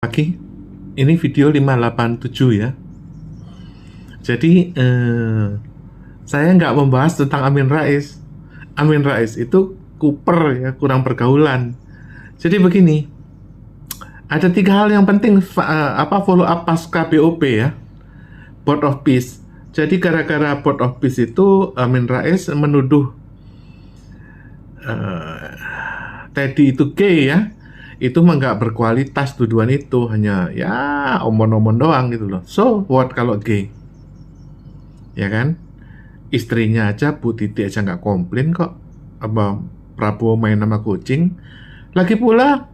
Pagi, ini video 587 ya. Jadi saya nggak membahas tentang Amin Rais. Amin Rais itu kuper ya, kurang pergaulan. Jadi begini, ada 3 hal yang penting follow up pasca BOP ya, Board of Peace. Jadi gara-gara Board of Peace itu Amin Rais menuduh Teddy itu gay ya, itu mah nggak berkualitas tuduhan itu, hanya ya omong-omong doang gitu loh. So what kalau gay, ya kan? Istrinya aja, Bu Titi aja nggak komplain kok apa Prabowo main nama kucing. Lagi pula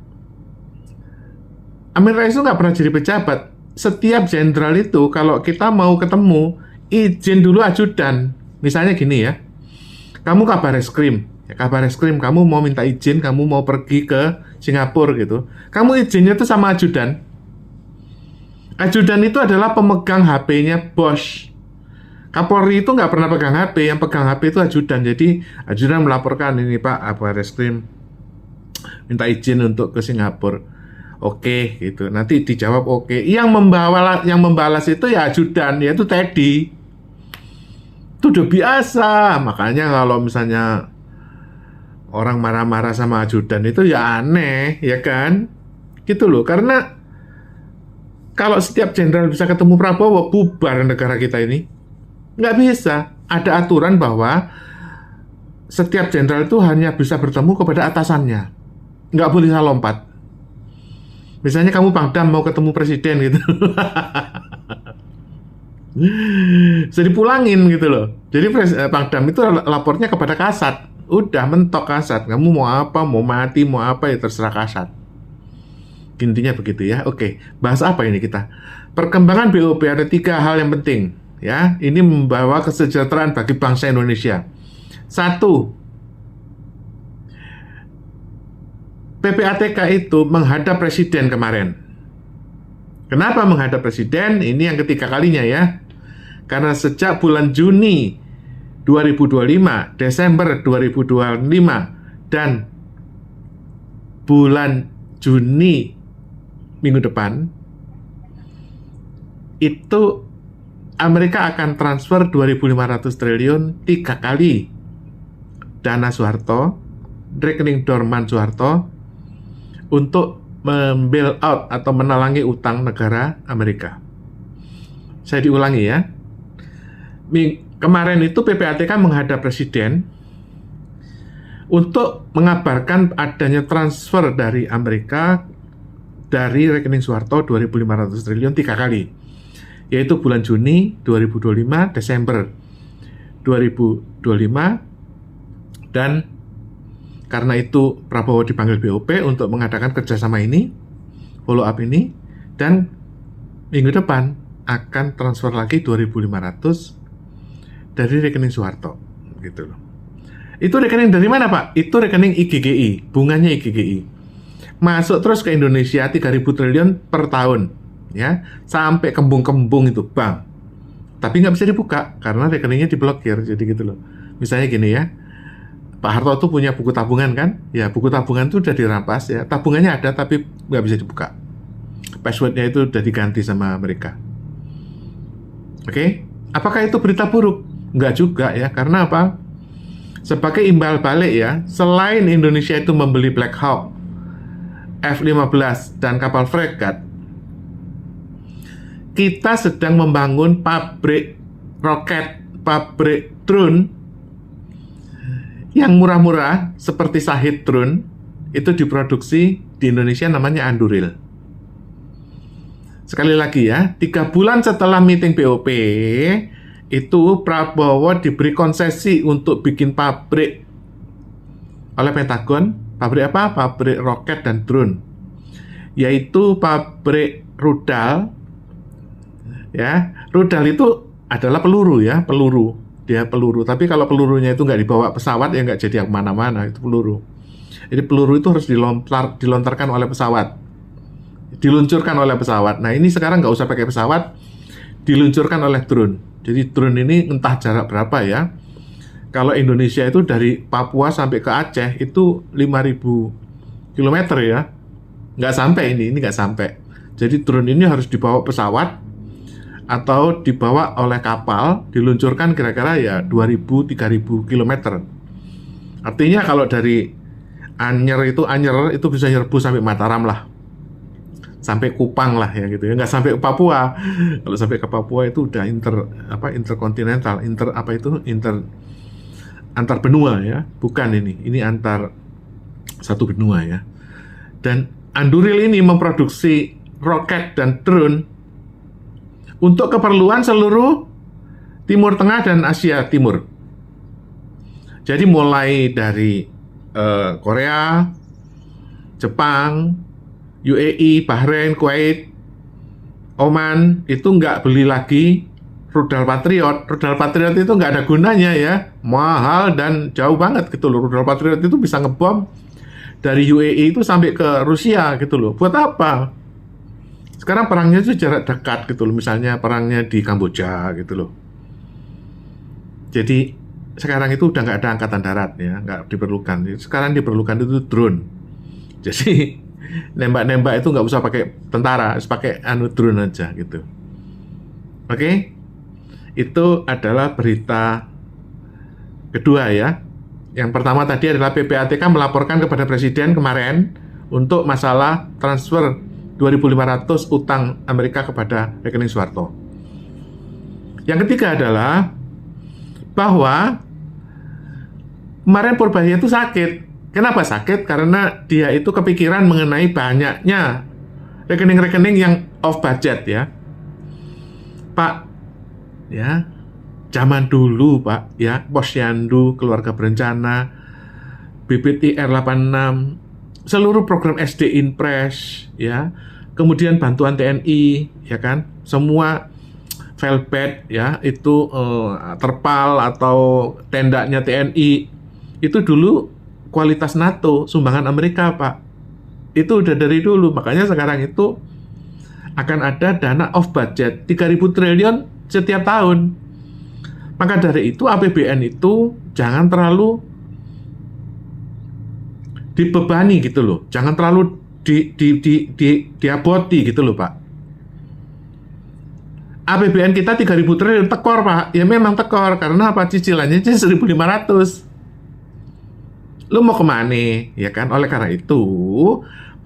Amin Rais itu nggak pernah jadi pejabat. Setiap jenderal itu kalau kita mau ketemu, izin dulu ajudan. Misalnya gini ya, kamu kabar eskrim, ya, kabar eskrim, kamu mau minta izin, kamu mau pergi ke Singapura gitu, kamu izinnya itu sama ajudan. Ajudan itu adalah pemegang HP-nya bos. Kapolri itu nggak pernah pegang HP, yang pegang HP itu ajudan. Jadi ajudan melaporkan, ini Pak, kabar eskrim minta izin untuk ke Singapura. Oke, gitu. Nanti dijawab oke. Yang membalas itu ya ajudan, yaitu Teddy. Itu udah biasa. Makanya kalau misalnya orang marah-marah sama ajudan itu ya aneh, ya kan? Gitu loh. Karena kalau setiap jenderal bisa ketemu Prabowo, bubar negara kita ini. Nggak bisa. Ada aturan bahwa setiap jenderal itu hanya bisa bertemu kepada atasannya. Nggak boleh lompat. Misalnya kamu Pangdam mau ketemu presiden gitu. Jadi pulangin gitu loh. Jadi Pangdam itu lapornya kepada Kasat. Udah mentok Kasat. Kamu mau apa, mau mati, mau apa ya terserah Kasat. Intinya begitu ya. Oke, bahas apa ini kita? Perkembangan BOP ada 3 hal yang penting ya. Ini membawa kesejahteraan bagi bangsa Indonesia. 1, PPATK itu menghadap presiden kemarin. Kenapa menghadap presiden? Ini yang ketiga kalinya ya. Karena sejak bulan Juni 2025, Desember 2025, dan bulan Juni minggu depan, itu Amerika akan transfer 2.500 triliun 3 kali dana Soeharto, rekening dorman Soeharto, untuk membail out atau menalangi utang negara Amerika. Saya diulangi ya. Kemarin itu PPATK menghadap presiden untuk mengabarkan adanya transfer dari Amerika dari rekening Soeharto 2.500 triliun 3 kali. Yaitu bulan Juni 2025, Desember 2025, dan karena itu Prabowo dipanggil BOP untuk mengadakan kerjasama ini, follow up ini, dan minggu depan akan transfer lagi 2.500 dari rekening Soeharto, gitu loh. Itu rekening dari mana Pak? Itu rekening IGGI, bunganya IGGI. Masuk terus ke Indonesia 3.000 triliun per tahun, ya, sampai kembung-kembung itu bank. Tapi nggak bisa dibuka karena rekeningnya diblokir, jadi gitu loh. Misalnya gini ya. Pak Harto tuh punya buku tabungan kan? Ya, buku tabungan itu udah dirampas ya. Tabungannya ada tapi nggak bisa dibuka. Passwordnya itu udah diganti sama mereka. Oke? Apakah itu berita buruk? Nggak juga ya. Karena apa? Sebagai imbal balik ya, selain Indonesia itu membeli Black Hawk, F-15, dan kapal fregat, kita sedang membangun pabrik roket, pabrik drone yang murah-murah seperti Shahid Drone. Itu diproduksi di Indonesia, namanya Anduril. Sekali lagi ya, 3 bulan setelah meeting BOP itu Prabowo diberi konsesi untuk bikin pabrik oleh Pentagon. Pabrik apa? Pabrik roket dan drone, yaitu pabrik rudal ya. Rudal itu adalah peluru ya, peluru. Dia peluru, tapi kalau pelurunya itu nggak dibawa pesawat ya nggak jadi kemana-mana, itu peluru. Jadi peluru itu harus dilontarkan oleh pesawat, diluncurkan oleh pesawat. Nah ini sekarang nggak usah pakai pesawat, diluncurkan oleh drone. Jadi drone ini entah jarak berapa ya. Kalau Indonesia itu dari Papua sampai ke Aceh itu 5.000 km ya, nggak sampai ini nggak sampai. Jadi drone ini harus dibawa pesawat atau dibawa oleh kapal, diluncurkan kira-kira ya 2000-3000 km. Artinya kalau dari Anyer itu bisa nyerbu sampai Mataram lah, sampai Kupang lah ya gitu ya, nggak sampai ke Papua. Kalau sampai ke Papua itu udah interkontinental, antar benua ya, bukan ini antar satu benua ya. Dan Anduril ini memproduksi roket dan drone untuk keperluan seluruh Timur Tengah dan Asia Timur. Jadi mulai dari Korea, Jepang, UAE, Bahrain, Kuwait, Oman itu nggak beli lagi rudal Patriot. Rudal Patriot itu nggak ada gunanya ya, mahal dan jauh banget gitu loh. Rudal Patriot itu bisa ngebom dari UAE itu sampai ke Rusia gitu loh. Buat apa? Sekarang perangnya itu jarak dekat gitu loh. Misalnya perangnya di Kamboja gitu loh. Jadi sekarang itu udah nggak ada angkatan darat ya, nggak diperlukan. Sekarang diperlukan itu drone. Jadi nembak-nembak itu nggak usah pakai tentara, harus pakai drone aja gitu. Oke, itu adalah berita kedua ya. Yang pertama tadi adalah PPATK melaporkan kepada Presiden kemarin untuk masalah transfer 2.500 utang Amerika kepada rekening Soeharto. Yang ketiga adalah bahwa kemarin Purbaya itu sakit. Kenapa sakit? Karena dia itu kepikiran mengenai banyaknya rekening-rekening yang off budget ya. Pak, ya, zaman dulu Pak, ya, Posyandu, Keluarga Berencana, BPTR 86, seluruh program SD Inpres, ya, kemudian bantuan TNI, ya kan, semua velvet, ya, itu terpal atau tendanya TNI, itu dulu kualitas NATO, sumbangan Amerika, Pak. Itu udah dari dulu, makanya sekarang itu akan ada dana off budget 3.000 triliun setiap tahun. Maka dari itu APBN itu jangan terlalu dibebani gitu loh, jangan terlalu diaboti gitu loh, Pak. APBN kita 3.000 triliun tekor, Pak. Ya memang tekor, karena apa? Cicilannya 1.500. Lu mau kemana? Ya kan? Oleh karena itu,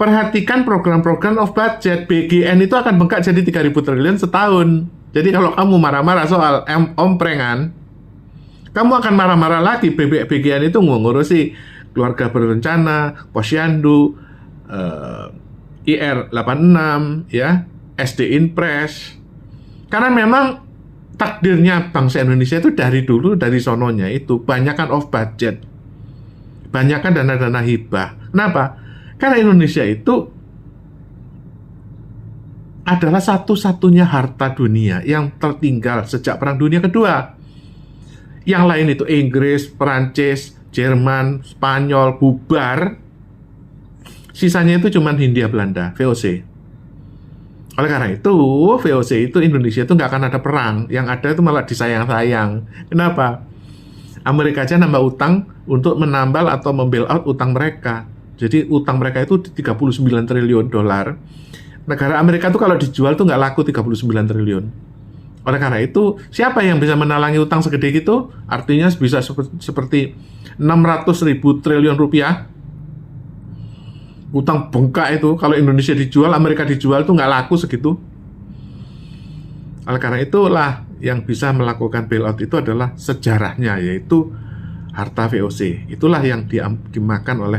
perhatikan program-program off budget. BGN itu akan bengkak jadi 3.000 triliun setahun. Jadi kalau kamu marah-marah soal omprengan, kamu akan marah-marah lagi. BGN itu ngurusi Keluarga Berencana, Posyandu, IR 86, ya, SD Inpres. Karena memang takdirnya bangsa Indonesia itu dari dulu, dari sononya itu banyakkan off budget, banyakkan dana-dana hibah. Kenapa? Karena Indonesia itu adalah satu-satunya harta dunia yang tertinggal sejak Perang Dunia Kedua. Yang lain itu Inggris, Perancis, Jerman, Spanyol, bubar. Sisanya itu cuma Hindia Belanda, VOC. Oleh karena itu, VOC itu Indonesia itu nggak akan ada perang. Yang ada itu malah disayang-sayang. Kenapa? Amerika aja nambah utang untuk menambal atau membail out utang mereka. Jadi utang mereka itu 39 triliun dolar. Negara Amerika itu kalau dijual tuh nggak laku 39 triliun. Oleh karena itu, siapa yang bisa menalangi utang segede gitu? Artinya bisa seperti 600.000 triliun rupiah. Utang bengkak itu, kalau Indonesia dijual, Amerika dijual tuh nggak laku segitu. Oleh karena itulah yang bisa melakukan bailout itu adalah sejarahnya, yaitu harta VOC. Itulah yang dimakan oleh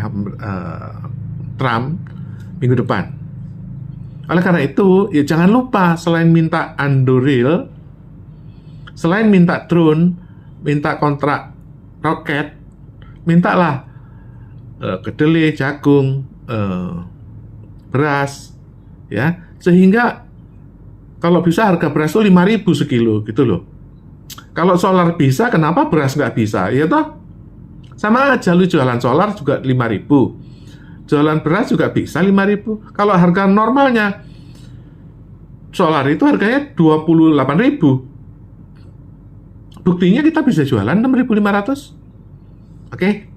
Trump minggu depan. Oleh karena itu, ya jangan lupa selain minta Anduril, selain minta drone, minta kontrak roket, mintalah kedelai, jagung, beras, ya, sehingga kalau bisa harga beras itu 5.000 sekilo gitu loh. Kalau solar bisa, kenapa beras nggak bisa? Ya toh, sama aja lu jualan solar juga 5.000. Jualan beras juga bisa 5.000. Kalau harga normalnya solar itu harganya 28.000. Buktinya kita bisa jualan 6.500. Oke?